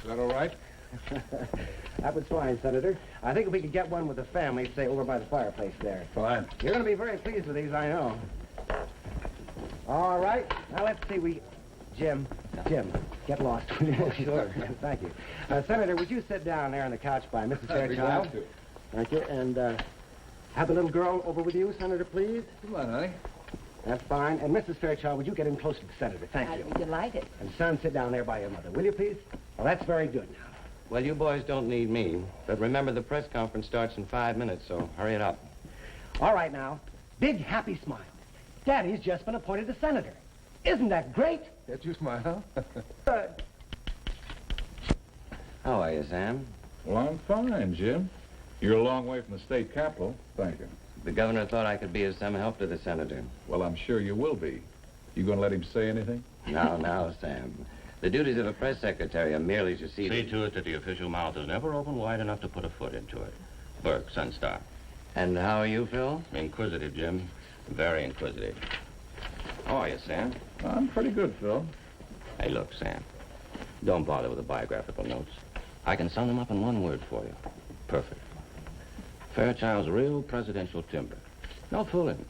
Is that all right? That was fine, Senator. I think if we could get one with the family, say, over by the fireplace there. Fine. You're going to be very pleased with these, I know. All right. Now, let's see. Jim, get lost. Oh, sure. Thank you. Senator, would you sit down there on the couch by Mrs. Fairchild? Thank you. And have the little girl over with you, Senator, please. Come on, honey. That's fine. And Mrs. Fairchild, would you get in close to the Senator? Thank you. I'd be delighted. And son, sit down there by your mother, will you, please? Well, that's very good now. Well, you boys don't need me. But remember, the press conference starts in 5 minutes, so hurry it up. All right, now. Big, happy smile. Daddy's just been appointed a senator. Isn't that great? Get you smile, huh? Good. How are you, Sam? Well, I'm fine, Jim. You're a long way from the state capitol. Thank you. The governor thought I could be of some help to the senator. Well, I'm sure you will be. You going to let him say anything? Now, Sam. The duties of a press secretary are merely to see... See to it that the official mouth is never open wide enough to put a foot into it. Burke, Sunstar. And how are you, Phil? Inquisitive, Jim. Very inquisitive. How are you, Sam? I'm pretty good, Phil. Hey, look, Sam. Don't bother with the biographical notes. I can sum them up in one word for you. Perfect. Fairchild's real presidential timber. No fooling.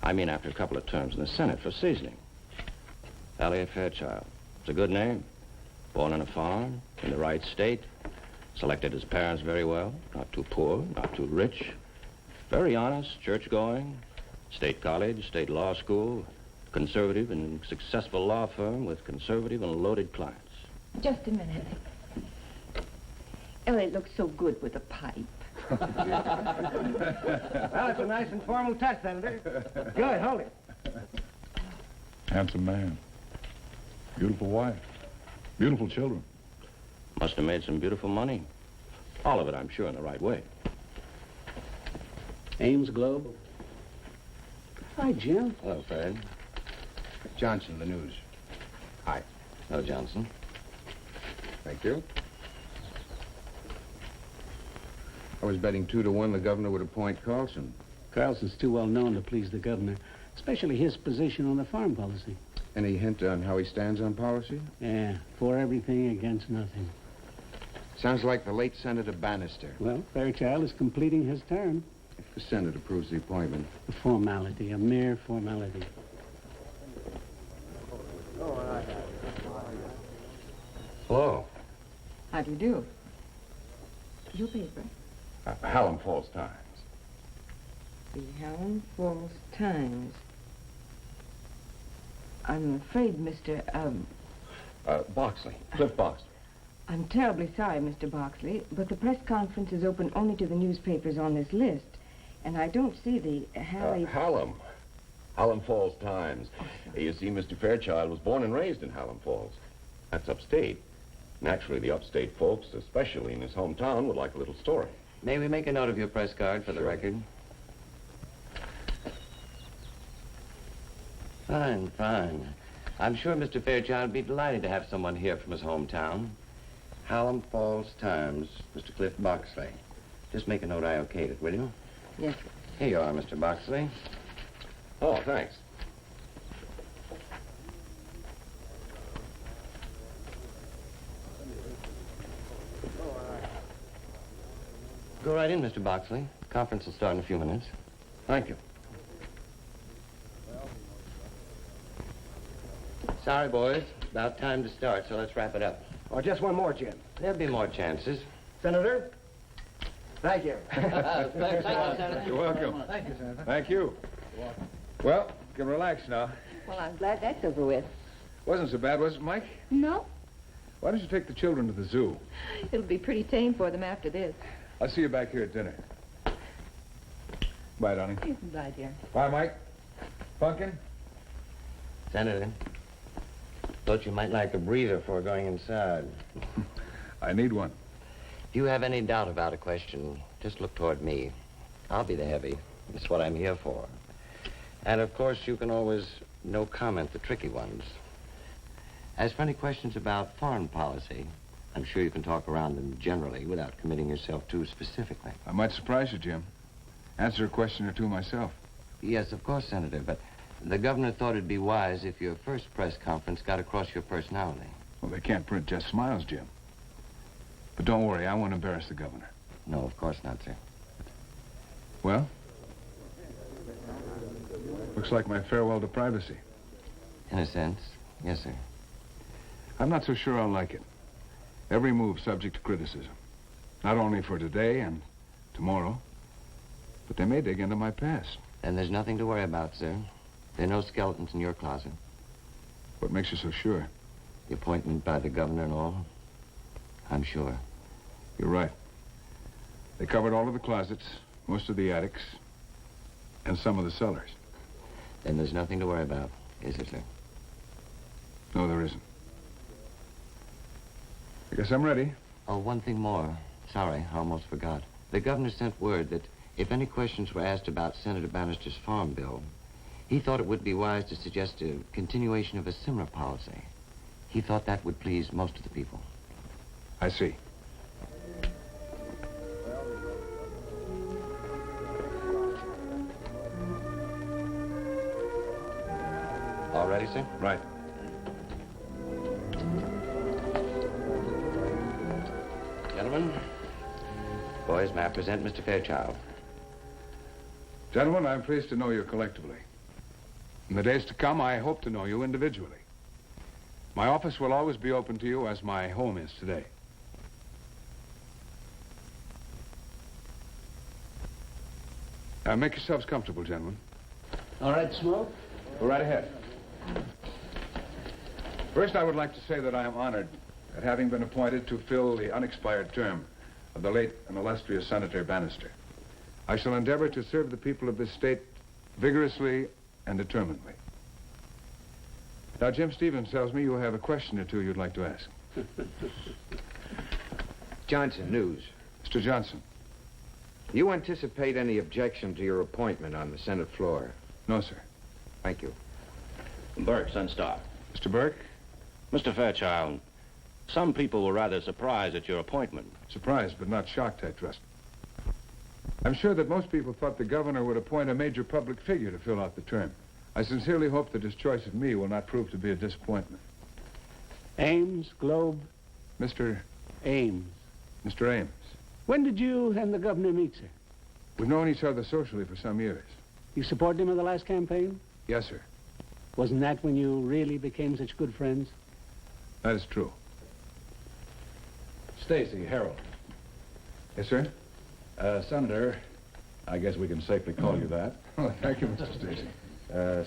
I mean, after a couple of terms in the Senate for seasoning. Elliot Fairchild. It's a good name. Born on a farm, in the right state. Selected his parents very well. Not too poor, not too rich. Very honest, church-going. State college, state law school. Conservative and successful law firm with conservative and loaded clients. Just a minute. Elliot looks so good with a pipe. Well, it's a nice and formal touch, Senator. Good, hold it. Handsome man. Beautiful wife. Beautiful children. Must have made some beautiful money. All of it, I'm sure, in the right way. Ames Globe. Hi, Jim. Hello, Fred. Johnson, the news. Hi. Hello, Johnson. Thank you. I was betting 2 to 1 the governor would appoint Carlson. Carlson's too well known to please the governor, especially his position on the farm policy. Any hint on how he stands on policy? Yeah, for everything, against nothing. Sounds like the late Senator Bannister. Well, Fairchild is completing his term. If the Senate approves the appointment. A formality, a mere formality. Hello. How do you do? Your paper. Hallam Falls Times. The Hallam Falls Times. I'm afraid, Mr. Boxley. Cliff Boxley. I'm terribly sorry, Mr. Boxley, but the press conference is open only to the newspapers on this list, and I don't see the Hallam Falls Times. You see, Mr. Fairchild was born and raised in Hallam Falls. That's upstate. Naturally, the upstate folks, especially in his hometown, would like a little story. May we make a note of your press card for the record? Fine, fine. I'm sure Mr. Fairchild would be delighted to have someone here from his hometown. Hallam Falls Times, Mr. Cliff Boxley. Just make a note I okayed it, will you? Yes, sir. Here you are, Mr. Boxley. Oh, thanks. Go right in, Mr. Boxley. Conference will start in a few minutes. Thank you. Sorry, boys. About time to start, so let's wrap it up. Oh, just one more, Jim. There'll be more chances. Senator? Thank you. You're welcome. Thank you, Senator. Thank you. Well, you can relax now. Well, I'm glad that's over with. Wasn't so bad, was it, Mike? No, Why don't you take the children to the zoo? it'll be pretty tame for them after this. I'll see you back here at dinner. Bye, Donnie. Bye, dear. Bye, Mike. Pumpkin? Senator, thought you might like a breather before going inside. I need one. If you have any doubt about a question, just look toward me. I'll be the heavy. That's what I'm here for. And, of course, you can always no-comment the tricky ones. As for any questions about foreign policy, I'm sure you can talk around them generally without committing yourself too specifically. I might surprise you, Jim. Answer a question or two myself. Yes, of course, Senator, but The governor thought it'd be wise if your first press conference got across your personality. Well, they can't print just smiles, Jim. But don't worry, I won't embarrass the governor. No, of course not, sir. Well? Looks like my farewell to privacy. In a sense, yes, sir. I'm not so sure I'll like it. Every move subject to criticism. Not only for today and tomorrow, but they may dig into my past. Then there's nothing to worry about, sir. There are no skeletons in your closet. What makes you so sure? The appointment by the governor and all. I'm sure. You're right. They covered all of the closets, most of the attics, and some of the cellars. Then there's nothing to worry about, is there, sir? No, there isn't. I guess I'm ready. Oh, one thing more. Sorry, I almost forgot. The governor sent word that if any questions were asked about Senator Bannister's farm bill, he thought it would be wise to suggest a continuation of a similar policy. He thought that would please most of the people. I see. All ready, sir? Right. Gentlemen, boys, may I present Mr. Fairchild? Gentlemen, I'm pleased to know you collectively. In the days to come, I hope to know you individually. My office will always be open to you as my home is today. Make yourselves comfortable, gentlemen. All right, Smoke? Go right ahead. First, I would like to say that I am honored at having been appointed to fill the unexpired term of the late and illustrious Senator Bannister. I shall endeavor to serve the people of this state vigorously and determinedly. Now, Jim Stevens tells me you have a question or two you'd like to ask. Johnson, News. Mr. Johnson. Do you anticipate any objection to your appointment on the Senate floor? No, sir. Thank you. Burke, Sun Star. Mr. Burke? Mr. Fairchild, some people were rather surprised at your appointment. Surprised, but not shocked, I trust. I'm sure that most people thought the governor would appoint a major public figure to fill out the term. I sincerely hope that his choice of me will not prove to be a disappointment. Ames, Globe? Mr. Ames. Mr. Ames. When did you and the governor meet, sir? We've known each other socially for some years. You supported him in the last campaign? Yes, sir. Wasn't that when you really became such good friends? That is true. Stacy, Harold. Yes, sir? Senator, I guess we can safely call you that. Oh, thank you, Mr. Stacy.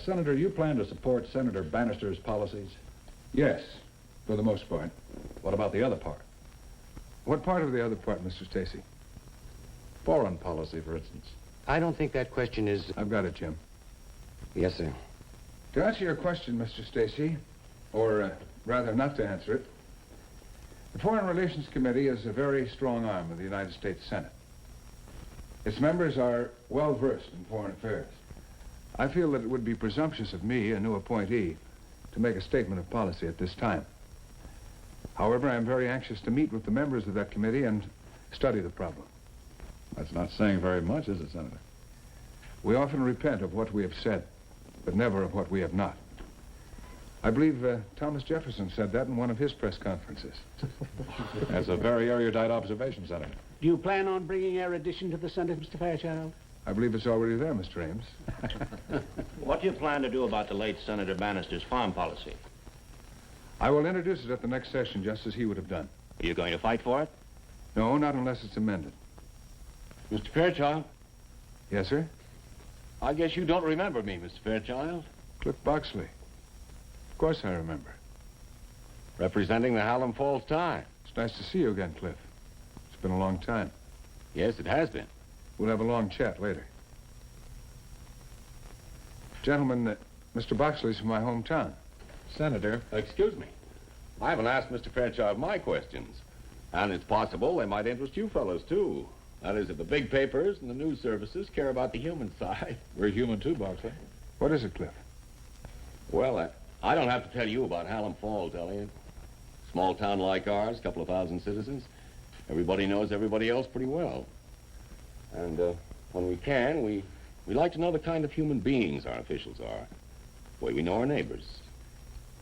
Senator, you plan to support Senator Bannister's policies? Yes, for the most part. What about the other part? What part of the other part, Mr. Stacy? Foreign policy, for instance. I don't think that question is... I've got it, Jim. Yes, sir. To answer your question, Mr. Stacy, or rather not to answer it, the Foreign Relations Committee is a very strong arm of the United States Senate. Its members are well-versed in foreign affairs. I feel that it would be presumptuous of me, a new appointee, to make a statement of policy at this time. However, I'm very anxious to meet with the members of that committee and study the problem. That's not saying very much, is it, Senator? We often repent of what we have said, but never of what we have not. I believe Thomas Jefferson said that in one of his press conferences. That's a very erudite observation, Senator. Do you plan on bringing erudition to the Senate, Mr. Fairchild? I believe it's already there, Mr. Ames. What do you plan to do about the late Senator Bannister's farm policy? I will introduce it at the next session, just as he would have done. Are you going to fight for it? No, not unless it's amended. Mr. Fairchild, Yes, sir? I guess you don't remember me, Mr. Fairchild. Cliff Boxley. Of course I remember. Representing the Hallam Falls Times. It's nice to see you again, Cliff. It's been a long time. Yes, it has been. We'll have a long chat later. Gentlemen, Mr. Boxley's from my hometown. Senator, excuse me. I haven't asked Mr. Fairchild my questions. And it's possible they might interest you fellows, too. That is, if the big papers and the news services care about the human side. We're human too, Boxley. What is it, Cliff? Well, I don't have to tell you about Hallam Falls, Elliot. Small town like ours, a couple of thousand citizens. Everybody knows everybody else pretty well. And when we can, we like to know the kind of human beings our officials are. the way we know our neighbors.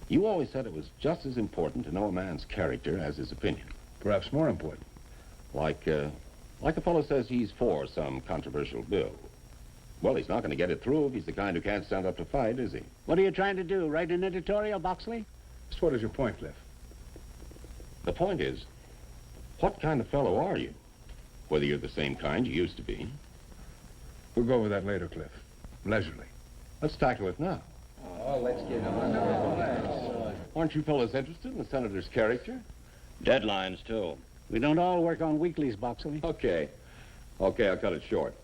You always said it was just as important to know a man's character as his opinion. Perhaps more important. Like a fellow says he's for some controversial bill. Well, he's not going to get it through if he's the kind who can't stand up to fight, is he? What are you trying to do, write an editorial, Boxley? Just what is your point, Cliff? The point is, what kind of fellow are you? Whether you're the same kind you used to be. We'll go over that later, Cliff. Leisurely. Let's tackle it now. Oh, let's get on. Aren't you fellows interested in the senator's character? Deadlines, too. We don't all work on weeklies, Boxley. Okay, I'll cut it short.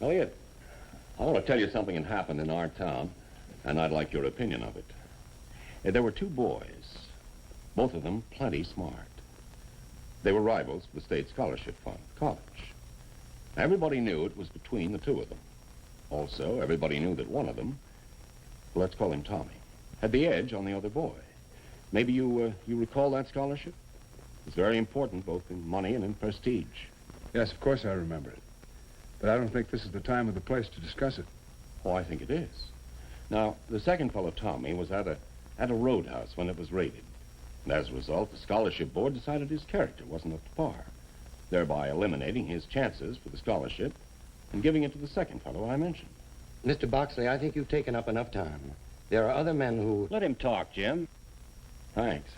Elliot, I want to tell you something that happened in our town, and I'd like your opinion of it. There were two boys, both of them plenty smart. They were rivals for the state scholarship fund, college. Everybody knew it was between the two of them. Also, everybody knew that one of them, let's call him Tommy, had the edge on the other boy. Maybe you recall that scholarship? It's very important, both in money and in prestige. Yes, of course I remember it. But I don't think this is the time or the place to discuss it. Oh, I think it is. Now, the second fellow, Tommy, was at a roadhouse when it was raided. And as a result, the scholarship board decided his character wasn't up to par, thereby eliminating his chances for the scholarship and giving it to the second fellow I mentioned. Mr. Boxley, I think you've taken up enough time. There are other men who... Let him talk, Jim. Thanks.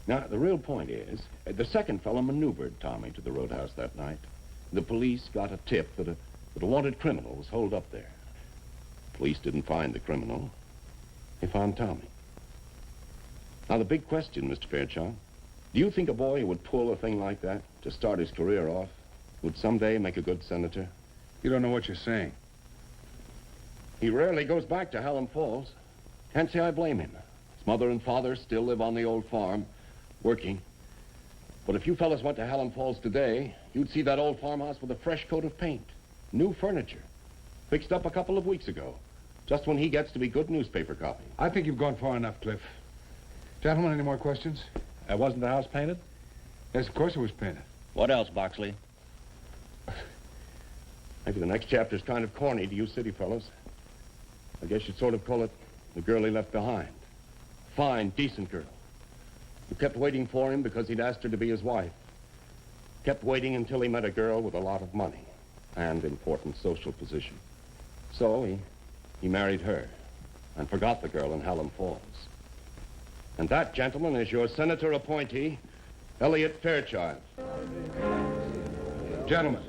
Now, the real point is, the second fellow maneuvered Tommy to the roadhouse that night. The police got a tip that a wanted criminal was holed up there. Police didn't find the criminal. They found Tommy. Now, the big question, Mr. Fairchild, do you think a boy who would pull a thing like that to start his career off would someday make a good senator? You don't know what you're saying. He rarely goes back to Hallam Falls. Can't say I blame him. His mother and father still live on the old farm, working. But if you fellas went to Hallam Falls today, you'd see that old farmhouse with a fresh coat of paint, new furniture, fixed up a couple of weeks ago, just when he gets to be good newspaper copy. I think you've gone far enough, Cliff. Gentlemen, any more questions? Wasn't the house painted? Yes, of course it was painted. What else, Boxley? Maybe the next chapter's kind of corny to you city fellows. I guess you'd sort of call it the girl he left behind. Fine, decent girl. Who kept waiting for him because he'd asked her to be his wife. Kept waiting until he met a girl with a lot of money and important social position. So he married her and forgot the girl in Hallam Falls. And that, gentleman, is your senator appointee, Elliot Fairchild. Gentlemen,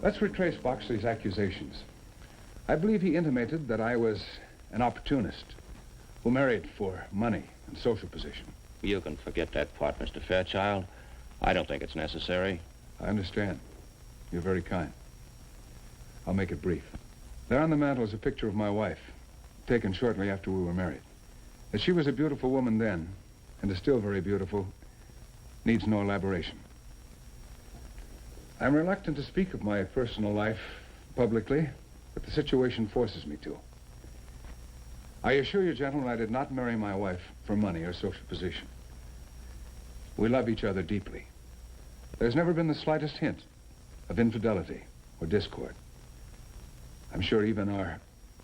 let's retrace Boxley's accusations. I believe he intimated that I was an opportunist who married for money and social position. You can forget that part, Mr. Fairchild. I don't think it's necessary. I understand. You're very kind. I'll make it brief. There on the mantel is a picture of my wife, taken shortly after we were married. That she was a beautiful woman then, and is still very beautiful, needs no elaboration. I'm reluctant to speak of my personal life publicly, but the situation forces me to. I assure you, gentlemen, I did not marry my wife for money or social position. We love each other deeply. There's never been the slightest hint of infidelity or discord. I'm sure even our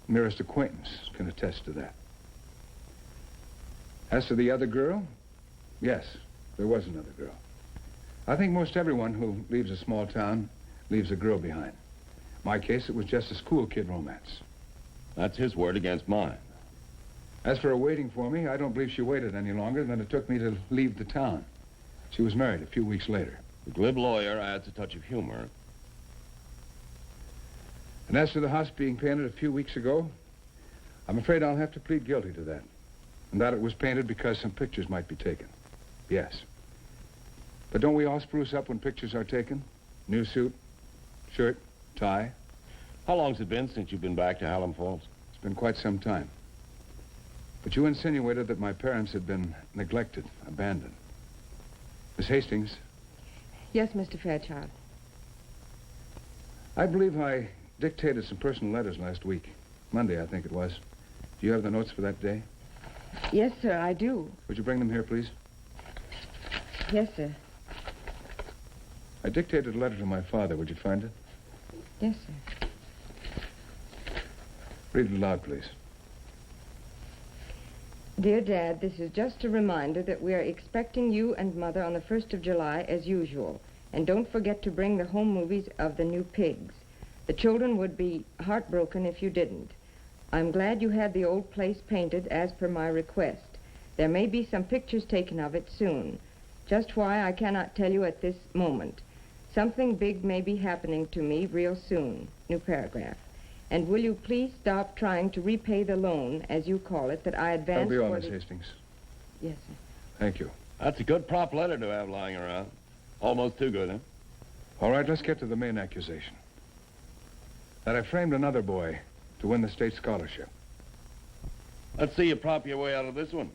merest acquaintance can attest to that. As to the other girl, yes, there was another girl. I think most everyone who leaves a small town leaves a girl behind. My case, it was just a school kid romance. That's his word against mine. As for her waiting for me, I don't believe she waited any longer than it took me to leave the town. She was married a few weeks later. The glib lawyer adds a touch of humor. And as to the house being painted a few weeks ago, I'm afraid I'll have to plead guilty to that. And that it was painted because some pictures might be taken. Yes. But don't we all spruce up when pictures are taken? New suit, shirt, tie. How long's it been since you've been back to Hallam Falls? It's been quite some time. But you insinuated that my parents had been neglected, abandoned. Miss Hastings. Yes, Mr. Fairchild. I believe I dictated some personal letters last week. Monday, I think it was. Do you have the notes for that day? Yes, sir, I do. Would you bring them here, please? Yes, sir. I dictated a letter to my father. Would you find it? Yes, sir. Read it aloud, please. Dear Dad, this is just a reminder that we are expecting you and Mother on the 1st of July as usual. And don't forget to bring the home movies of the new pigs. The children would be heartbroken if you didn't. I'm glad you had the old place painted as per my request. There may be some pictures taken of it soon. Just why I cannot tell you at this moment. Something big may be happening to me real soon. New paragraph. And will you please stop trying to repay the loan, as you call it, that I advanced That'll be all, for Miss the... Hastings. Yes, sir. Thank you. That's a good prop letter to have lying around. Almost too good, huh? All right, let's get to the main accusation. That I framed another boy to win the state scholarship. Let's see you prop your way out of this one.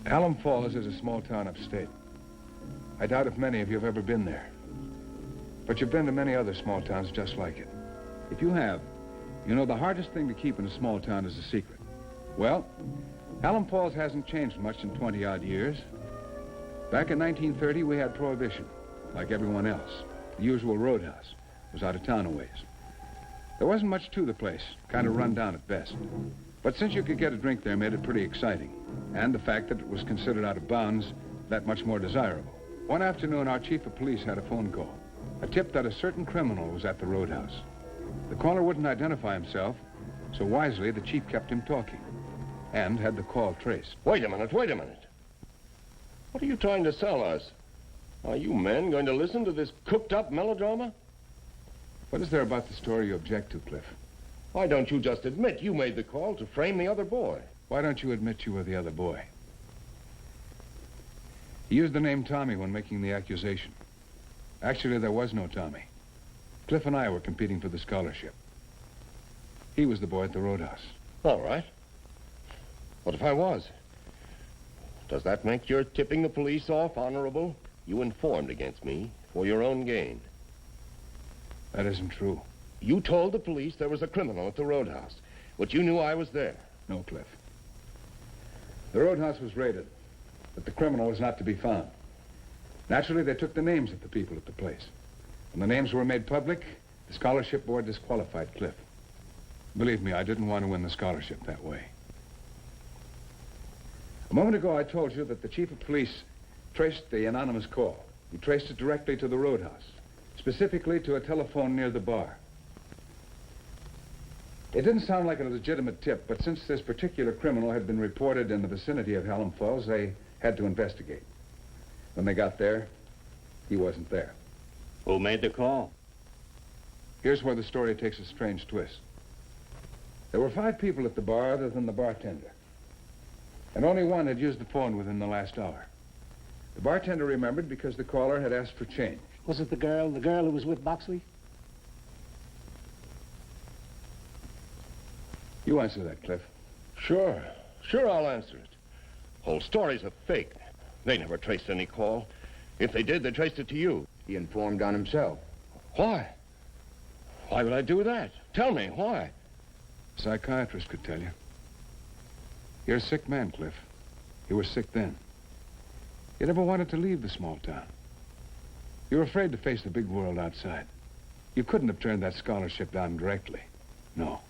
Hallam Falls is a small town upstate. I doubt if many of you have ever been there. But you've been to many other small towns just like it. If you have, you know the hardest thing to keep in a small town is a secret. Well, Hallam Falls hasn't changed much in 20-odd years. Back in 1930, we had Prohibition, like everyone else. The usual roadhouse was out of town a ways. There wasn't much to the place, kind of run down at best. But since you could get a drink there made it pretty exciting. And the fact that it was considered out of bounds, that much more desirable. One afternoon, our chief of police had a phone call. A tip that a certain criminal was at the roadhouse. The caller wouldn't identify himself, so wisely the chief kept him talking and had the call traced. Wait a minute. What are you trying to sell us? Are you men going to listen to this cooked-up melodrama? What is there about the story you object to, Cliff? Why don't you just admit you made the call to frame the other boy? Why don't you admit you were the other boy? He used the name Tommy when making the accusation. Actually, there was no Tommy. Cliff and I were competing for the scholarship. He was the boy at the roadhouse. All right. What if I was? Does that make your tipping the police off honorable? You informed against me for your own gain. That isn't true. You told the police there was a criminal at the roadhouse, but you knew I was there. No, Cliff. The roadhouse was raided, but the criminal was not to be found. Naturally, they took the names of the people at the place. When the names were made public, the scholarship board disqualified Cliff. Believe me, I didn't want to win the scholarship that way. A moment ago, I told you that the chief of police traced the anonymous call. He traced it directly to the roadhouse, specifically to a telephone near the bar. It didn't sound like a legitimate tip, but since this particular criminal had been reported in the vicinity of Hallam Falls, they had to investigate. When they got there, he wasn't there. Who made the call? Here's where the story takes a strange twist. There were 5 people at the bar other than the bartender. And only one had used the phone within the last hour. The bartender remembered because the caller had asked for change. Was it the girl who was with Boxley? You answer that, Cliff. Sure, I'll answer it. Whole story's a fake. They never traced any call. If they did, they traced it to you. He informed on himself. Why? Why would I do that? Tell me, why? A psychiatrist could tell you. You're a sick man, Cliff. You were sick then. You never wanted to leave the small town. You were afraid to face the big world outside. You couldn't have turned that scholarship down directly. No.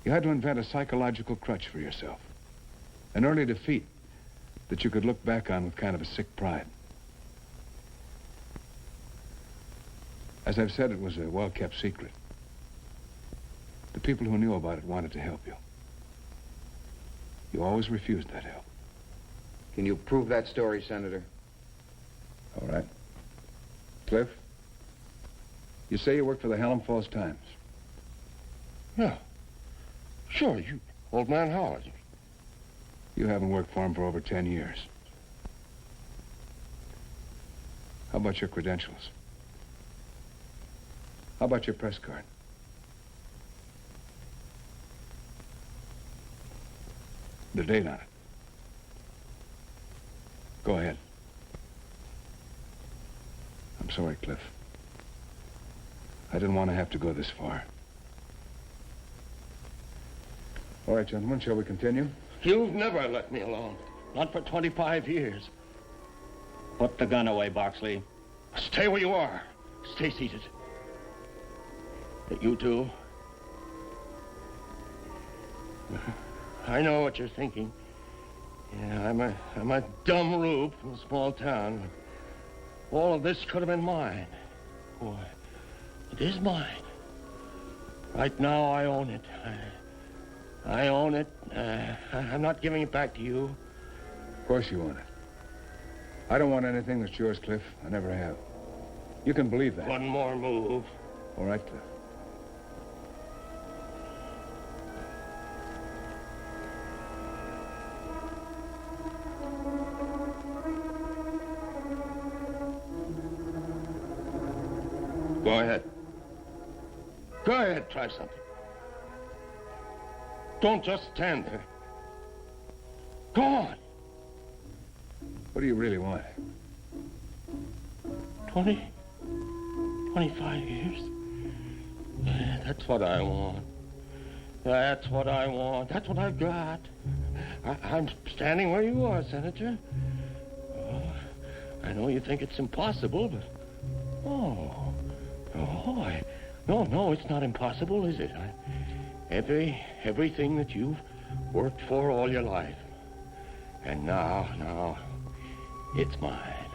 You had to invent a psychological crutch for yourself. An early defeat that you could look back on with kind of a sick pride. As I've said, it was a well-kept secret. The people who knew about it wanted to help you. You always refused that help. Can you prove that story, Senator? All right. Cliff, you say you work for the Hallam Falls Times. Yeah. Sure, you old man Howard. You haven't worked for him for over 10 years. How about your credentials? How about your press card? The date on it. Go ahead. I'm sorry, Cliff. I didn't want to have to go this far. All right, gentlemen, shall we continue? You've never let me alone. Not for 25 years. Put the gun away, Boxley. Stay where you are. Stay seated. You two, I know what you're thinking. Yeah, I'm a dumb rube from a small town. All of this could have been mine. Boy, it is mine. Right now, I own it. I own it. I'm not giving it back to you. Of course you own it. I don't want anything that's yours, Cliff. I never have. You can believe that. One more move. All right, Cliff. Go ahead. Go ahead, try something. Don't just stand there. Go on. What do you really want? 25 years? That's what I want. That's what I want. That's what I've got. I'm standing where you are, Senator. Oh, I know you think it's impossible, but... No, it's not impossible, is it? Everything that you've worked for all your life. And now, it's mine.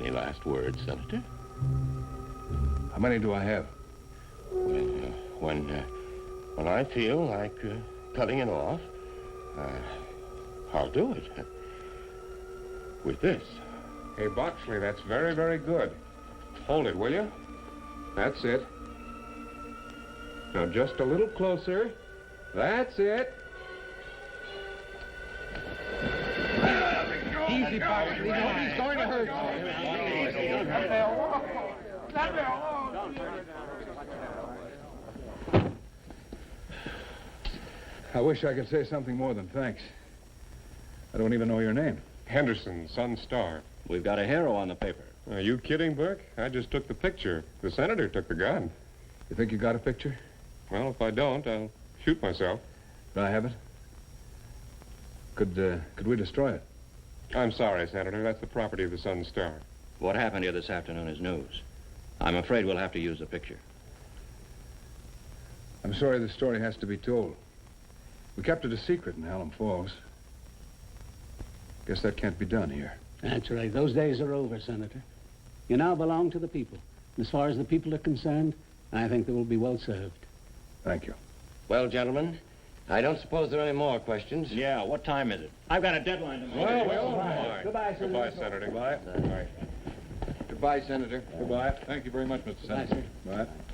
Any last words, Senator? How many do I have? When I feel like cutting it off, I'll do it. With this. Hey, Boxley, that's very, very good. Hold it, will you? That's it. Now, just a little closer. That's it. Easy, Boxley. He's going to hurt you. I wish I could say something more than thanks. I don't even know your name. Henderson, Sun-Star. We've got a hero on the paper. Are you kidding, Burke? I just took the picture. The senator took the gun. You think you got a picture? Well, if I don't, I'll shoot myself. Can I have it? Could we destroy it? I'm sorry, Senator. That's the property of the Sun-Star. What happened here this afternoon is news. I'm afraid we'll have to use the picture. I'm sorry the story has to be told. We kept it a secret in Hallam Falls. Guess that can't be done here. That's right. Those days are over, Senator. You now belong to the people. As far as the people are concerned, I think they will be well served. Thank you. Well, gentlemen, I don't suppose there are any more questions. Yeah, what time is it? I've got a deadline tomorrow. Well, Goodbye, Senator. Goodbye, Senator. Goodbye. All right. Goodbye, Senator. Goodbye. Thank you very much, Mr. Senator. Bye, sir. Bye.